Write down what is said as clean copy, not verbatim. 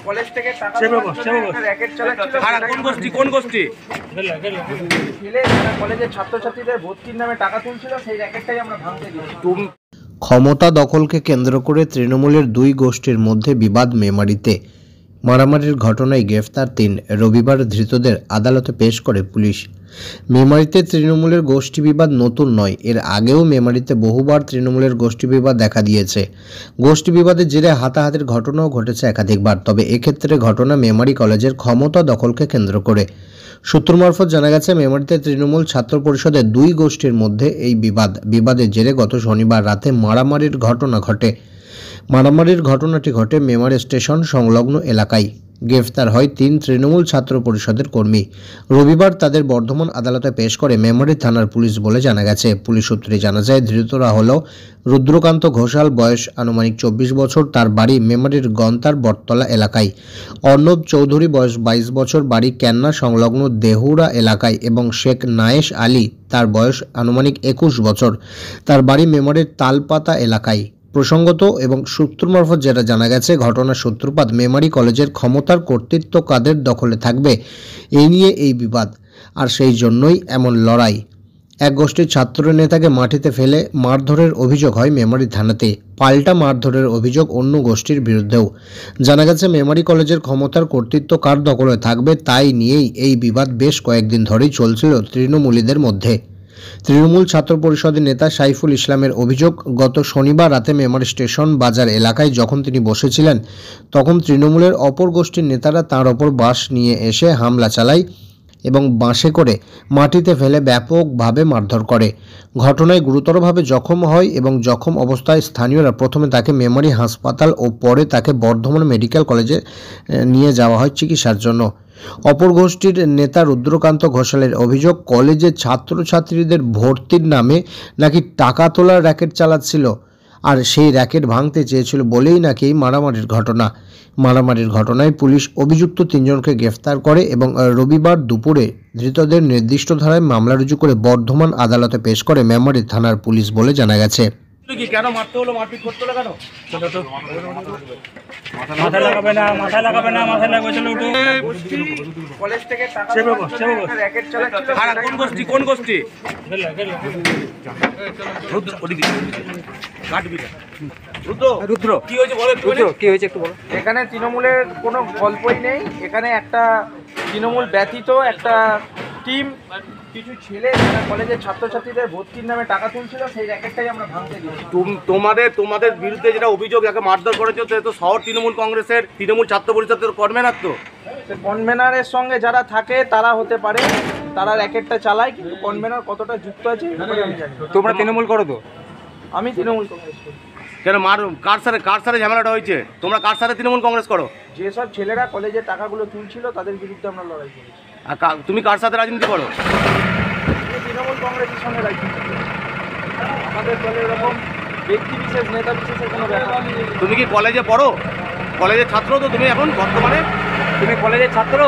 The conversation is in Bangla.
কলেজ থেকে টাকা র্যাকেট চালাচ্ছিল। কোন গোষ্ঠী ছেলে যারা কলেজের ছাত্রছাত্রীদের ভর্তির নামে টাকা তুলছিল, সেই র্যাকেটটাই আমরা ভাঙতে দিয়েছি। ক্ষমতা দখলকে কেন্দ্র করে তৃণমূলের দুই গোষ্ঠীর মধ্যে বিবাদ মেমারিতে। মারামারির ঘটনায় গ্রেফতার 3। রবিবার ধৃতদের আদালতে পেশ করে পুলিশ। মেমারিতে তৃণমূলের গোষ্ঠী বিবাদ নতুন নয়, এর আগেও মেমারিতে বহুবার তৃণমূলের গোষ্ঠী বিবাদ দেখা দিয়েছে। গোষ্ঠী বিবাদের জেরে হাতাহাতির ঘটনাও ঘটেছে একাধিকবার, তবে এক্ষেত্রে ঘটনা মেমারি কলেজের ক্ষমতা দখলকে কেন্দ্র করে। সূত্র মারফত জানা গেছে, মেমারিতে তৃণমূল ছাত্র পরিষদের দুই গোষ্ঠীর মধ্যে এই বিবাদের জেরে গত শনিবার রাতে মারামারির ঘটনা ঘটে। মারামারির ঘটনাটি ঘটে মেমারি স্টেশন সংলগ্ন এলাকায়। গ্রেফতার হয় 3 তৃণমূল ছাত্র পরিষদের কর্মী। রবিবার তাদের বর্ধমান আদালতে পেশ করে মেমারি থানার পুলিশ বলে জানা গেছে। পুলিশ সূত্রে জানা যায়, ধৃতরা হল রুদ্রকান্ত ঘোষাল, বয়স আনুমানিক 24 বছর, তার বাড়ি মেমারির গন্তার বটতলা এলাকায়। অর্ণব চৌধুরী, বয়স 22 বছর, বাড়ি ক্যান্না সংলগ্ন দেহুরা এলাকায়, এবং শেখ নায়েশ আলী, তার বয়স আনুমানিক 21 বছর, তার বাড়ি মেমারির তালপাতা এলাকায়। প্রসঙ্গত এবং সূত্র মারফত যেটা জানা গেছে, ঘটনার সূত্রপাত মেমারি কলেজের ক্ষমতার কর্তৃত্ব কাদের দখলে থাকবে এই নিয়ে এই বিবাদ, আর সেই জন্যই এমন লড়াই। এক গোষ্ঠীর ছাত্র নেতাকে মাটিতে ফেলে মারধরের অভিযোগ হয় মেমারি থানাতে। পাল্টা মারধরের অভিযোগ অন্য গোষ্ঠীর বিরুদ্ধেও। জানা গেছে, মেমারি কলেজের ক্ষমতার কর্তৃত্ব কার দখলে থাকবে তাই নিয়েই এই বিবাদ বেশ কয়েকদিন ধরেই চলছিল তৃণমূলীদের মধ্যে। তৃণমূল ছাত্র পরিষদের নেতা সাইফুল ইসলামের অভিযোগ, গত শনিবার রাতে মেমারি স্টেশন বাজার এলাকায় যখন তিনি বসেছিলেন, তখন তৃণমূলের অপর গোষ্ঠীর নেতারা তাঁর ওপর বাঁশ নিয়ে এসে হামলা চালায় এবং বাঁশে করে মাটিতে ফেলে ব্যাপকভাবে মারধর করে। ঘটনায় গুরুতরভাবে জখম হয় এবং জখম অবস্থায় স্থানীয়রা প্রথমে তাকে মেমারি হাসপাতাল ও পরে তাকে বর্ধমান মেডিকেল কলেজে নিয়ে যাওয়া হয় চিকিৎসার জন্য। অপর গোষ্ঠীর নেতা রুদ্রকান্ত ঘোষালের অভিযোগ, কলেজের ছাত্রছাত্রীদের ভর্তির নামে নাকি টাকা তোলার র্যাকেট চালাচ্ছিল, আর সেই র্যাকেট ভাঙতে চেয়েছিল বলেই নাকি মারামারির ঘটনা। মারামারির ঘটনায় পুলিশ অভিযুক্ত 3 জনকে গ্রেফতার করে এবং রবিবার দুপুরে ধৃতদের নির্দিষ্ট ধারায় মামলা রুজু করে বর্ধমান আদালতে পেশ করে মেমারি থানার পুলিশ বলে জানা গেছে। কেন মারতে হলো, মারপিট করতে হলো কেন? কলেজ থেকে টাকা র্যাকেট চালাচ্ছিল। কোন গোষ্ঠী রুদ্র, কি হয়েছে বলো। কি হয়েছে একটু বলো। এখানে তৃণমূলের কোনো গল্পই নেই। এখানে একটা তৃণমূল ব্যতীত একটা টিম, কিছু ছেলে যারা কলেজের ছাত্রছাত্রীদের ভর্তির নামে টাকা তুলছিল, সেই র্যাকেটটাই আমরা ভাঙতে দিয়েছি। তোমাদের বিরুদ্ধে যেটা অভিযোগ, যাকে মারধর করেছে, তো শহর তৃণমূল কংগ্রেসের তৃণমূল ছাত্র পরিষদের কনভেনার, তো কনভেনারের সঙ্গে যারা থাকে তারা হতে পারে, তারা র্যাকেটটা চালায়, কিন্তু কনভেনার কতটা যুক্ত আছে আমি জানি। তোমরা তৃণমূল করো তো? আমি তৃণমূল কংগ্রেস করি। কেন কার সাথে ঝামেলাটা হয়েছে? তোমরা কার সাথে তৃণমূল কংগ্রেস করো? যেসব ছেলেরা কলেজের টাকাগুলো তুলছিল তাদের বিরুদ্ধে আমরা লড়াই করি। আর তুমি কার সাথে রাজনীতি করো? তৃণমূল কংগ্রেসের সঙ্গে রাজনীতি করি। আমাদের দলে এরকম ব্যক্তি বিশেষ, নেতা বিশেষের কোনো ব্যাপার নেই। তুমি কি কলেজে পড়ো? কলেজের ছাত্র তো তুমি এখন বর্তমানে? তুমি কলেজের ছাত্র?